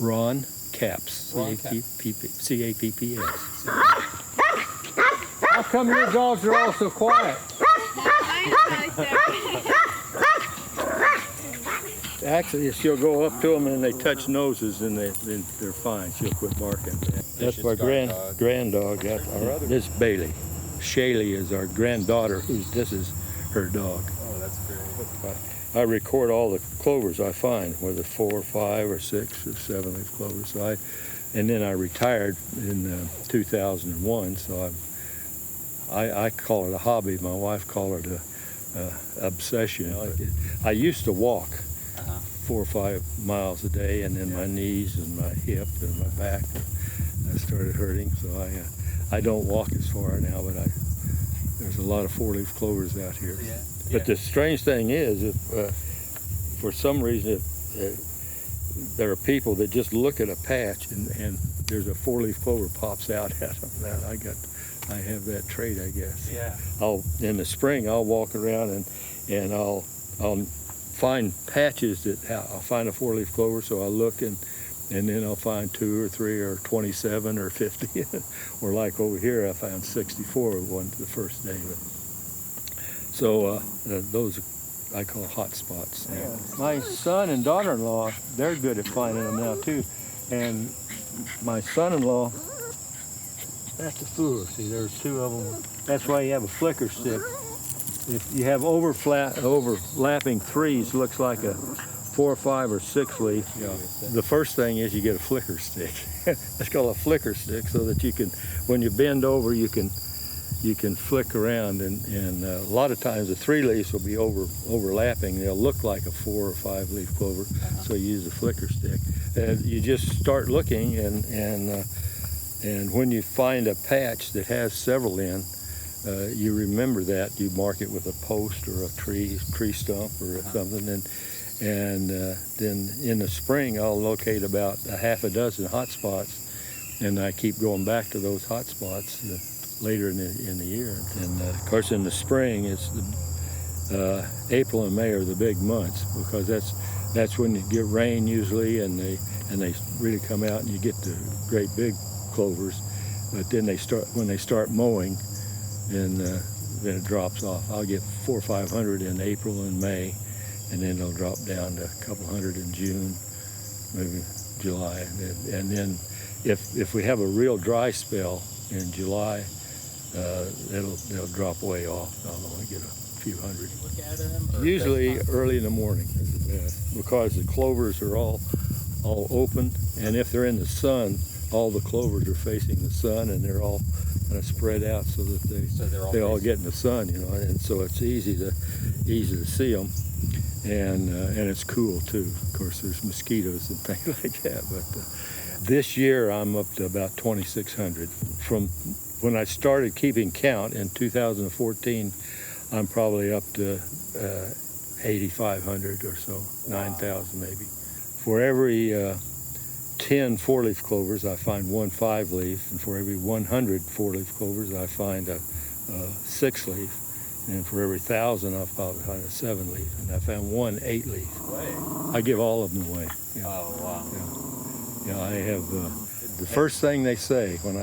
Ron Capps, Ron Capps. C-A-P-P-S. How come your dogs are all so quiet? Actually, she'll go up to them and they touch noses and then they're fine. She'll quit barking. That's my granddog. This is Bailey. Shaylee is our granddaughter. This is her dog. Oh, that's great. I record all the clovers I find, whether 4 or 5 or 6 or 7-leaf clovers. So and then I retired in 2001. So I call it a hobby. My wife called it a obsession. I used to walk 4 or 5 miles a day, and then my knees and my hip and my back started hurting. So I don't walk as far now, but there's a lot of 4-leaf clovers out here. Yeah. But the strange thing is, if for some reason there are people that just look at a patch and there's a 4-leaf clover pops out at them. Now I have that trait, I guess. Yeah. In the spring I'll walk around and I'll find patches that I'll find a 4-leaf clover, so I'll look and then I'll find 2 or 3 or 27 or 50, or like over here I found 64 the first day. So those I call hot spots. Yeah. My son and daughter-in-law, they're good at finding them now too. And my son-in-law, that's a fluor. See, there's 2 of them. That's why you have a flicker stick. If you have overlapping 3s, looks like a 4 or 5 or 6 leaf. Yeah. The first thing is you get a flicker stick. It's called a flicker stick, so that you can, when you bend over, you can flick around, and a lot of times the 3 leaves will be overlapping. They'll look like a 4 or 5 leaf clover, so you use a flicker stick. And you just start looking, and when you find a patch that has several in, you remember that. You mark it with a post or a tree stump or something, and then in the spring I'll locate about a half a dozen hot spots, and I keep going back to those hot spots later in the year. And of course in the spring it's April and May are the big months, because that's when you get rain usually, and they really come out and you get the great big clovers. But then when they start mowing, then it drops off. I'll get 400 or 500 in April and May, and then it'll drop down to a couple hundred in June, maybe July, and then if we have a real dry spell in July, they'll drop way off. I'll only get a few hundred. Look at them. Usually early in the morning is the best, because the clovers are all open, and if they're in the sun, all the clovers are facing the sun, and they're all kind of spread out so that they all get in the sun, and so it's easy to see them, and it's cool too. Of course, there's mosquitoes and things like that, but this year I'm up to about 2,600. From when I started keeping count in 2014, I'm probably up to 8,500 or so, 9,000 maybe. For every 10 4-leaf clovers, I find 1 5-leaf, and for every 100 4-leaf clovers, I find a 6-leaf, and for every 1,000, I'll probably find a 7-leaf, and I found 1 8-leaf. I give all of them away. Yeah. Oh, wow. Yeah, I have the first thing they say when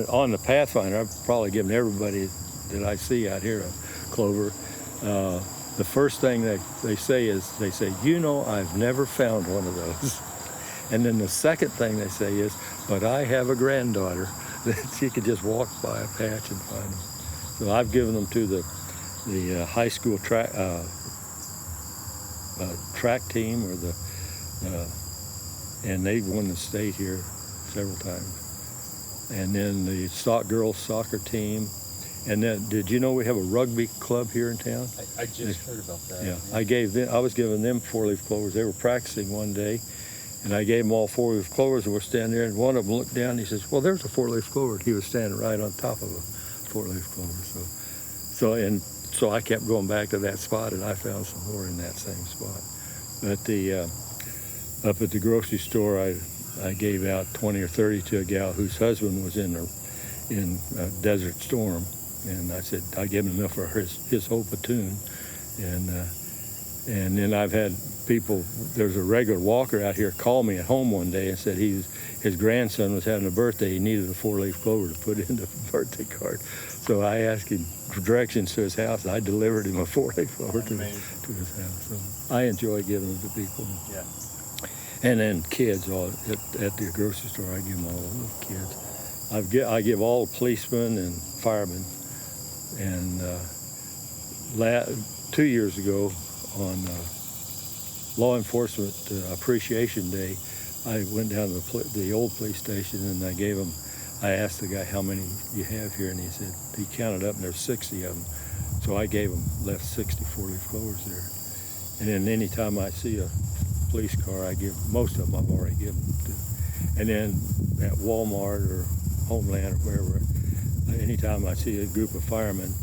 on the Pathfinder, I've probably given everybody that I see out here a clover. The first thing they say is, I've never found one of those. And then the second thing they say is, but I have a granddaughter that she could just walk by a patch and find them. So I've given them to the high school track team, or and they've won the state here several times. And then the girls soccer team. And then, did you know we have a rugby club here in town? I just heard about that. Yeah, I was giving them 4-leaf clovers. They were practicing one day, and I gave them all 4-leaf clovers, and we're standing there, and one of them looked down, and he says, well, there's a 4-leaf clover. And he was standing right on top of a 4-leaf clover. So I kept going back to that spot, and I found some more in that same spot. But up at the grocery store, I gave out 20 or 30 to a gal whose husband was in a Desert Storm, and I said I gave him enough for his whole platoon, and then I've had people, there's a regular walker out here called me at home one day and said his grandson was having a birthday. He needed a 4-leaf clover to put in the birthday card. So I asked him directions to his house. I delivered him a 4-leaf clover to his house. So I enjoy giving them to people. Yeah. And then kids, at the grocery store, I give them all the kids. I give all policemen and firemen. And 2 years ago on Law Enforcement Appreciation Day, I went down to the old police station and I asked the guy how many you have here, and he said, he counted up and there's 60 of them. So I left 60 4-leaf clovers there. And then anytime I see a police car, I give, most of them I've already given to. And then at Walmart or Homeland or wherever, anytime I see a group of firemen,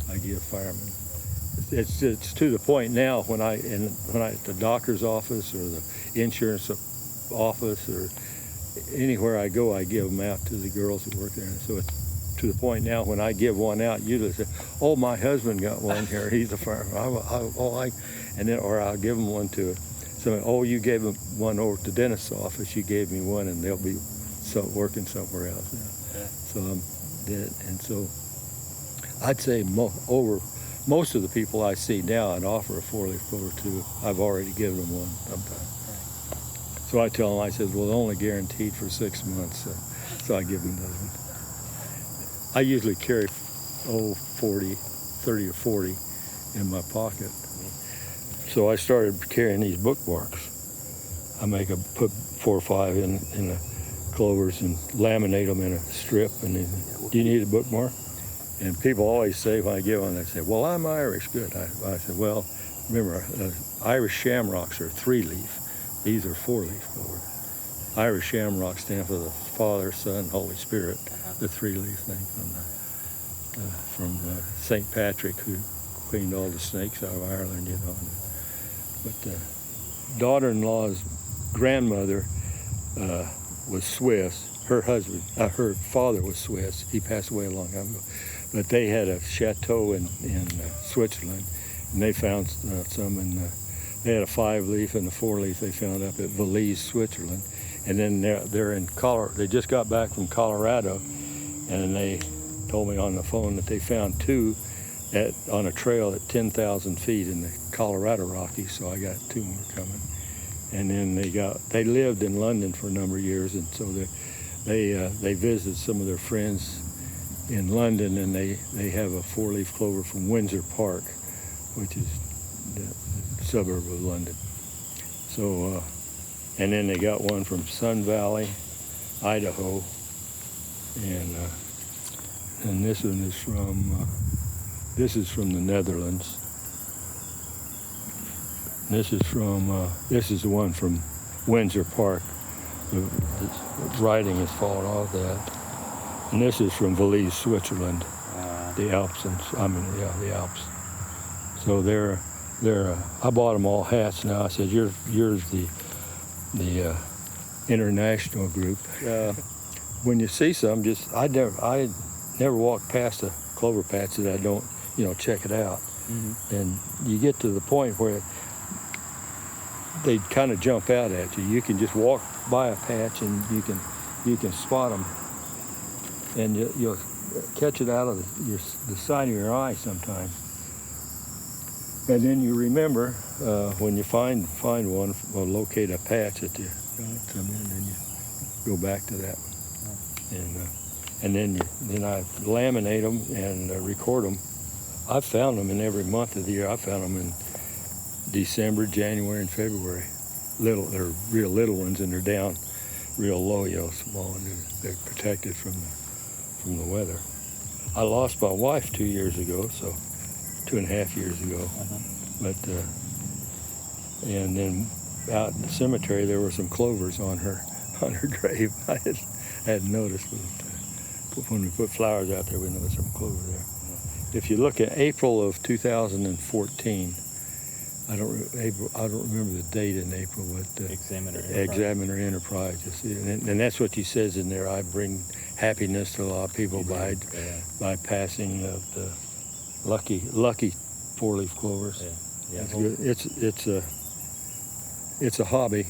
I give firemen. It's to the point now when I at the doctor's office or the insurance office or anywhere I go, I give them out to the girls that work there. And so it's to the point now when I give one out, usually say, "Oh, my husband got one here. He's a fireman." And then, or I'll give them one to somebody. "Oh, you gave them one over at the dentist's office. You gave me one," and they'll be working somewhere else now. Yeah. So and so I'd say most of the people I see now I'd offer a 4-leaf clover to, I've already given them one sometime. So I tell them, I said, well, only guaranteed for 6 months, so I give them another one. I usually carry, 30 or 40 in my pocket. So I started carrying these bookmarks. I put 4 or 5 in the clovers and laminate them in a strip, and then, "Do you need a bookmark?" And people always say when I give one, they say, "Well, I'm Irish." Good. I said, "Well, remember, Irish shamrocks are 3-leaf. These are 4-leaf clovers. Irish shamrocks stand for the Father, Son, Holy Spirit, the 3-leaf thing from St. Patrick, who cleaned all the snakes out of Ireland, you know." But daughter-in-law's grandmother was Swiss. Her father was Swiss. He passed away a long time ago. But they had a chateau in Switzerland, and they found some they had a 5-leaf and a 4-leaf they found up at Valise, Switzerland. And then they're in Colorado. They just got back from Colorado, and they told me on the phone that they found 2 on a trail at 10,000 feet in the Colorado Rockies, so I got 2 more coming. And then they lived in London for a number of years, and so they visited some of their friends in London, and they have a 4-leaf clover from Windsor Park, which is the suburb of London. So, and then they got one from Sun Valley, Idaho, and this one is from the Netherlands. This is the one from Windsor Park. The writing has fallen off that. And this is from Valise, Switzerland, the Alps, the Alps. So I bought them all hats now. I said, yours the international group. When you see some, I never walk past a clover patch that I don't, check it out. Mm-hmm. And you get to the point where they kind of jump out at you. You can just walk by a patch and you can spot them, and you'll catch it out of the side of your eye sometimes. And then you remember when you find one, or locate a patch that you come in, and then you go back to that one. And then I laminate them and record them. I've found them in every month of the year. I found them in December, January, and February. They're real little ones, and they're down real low, small, and they're protected from the weather. I lost my wife 2 years ago, so 2.5 years ago. But and then out in the cemetery there were some clovers on her grave. I hadn't noticed, but when we put flowers out there, we noticed some clover there. If you look at April of 2014, I don't remember the date in April, but Examiner Enterprise. And that's what he says in there. I bring happiness to a lot of people by passing the lucky 4-leaf clovers. Yeah. It's good. It's a hobby.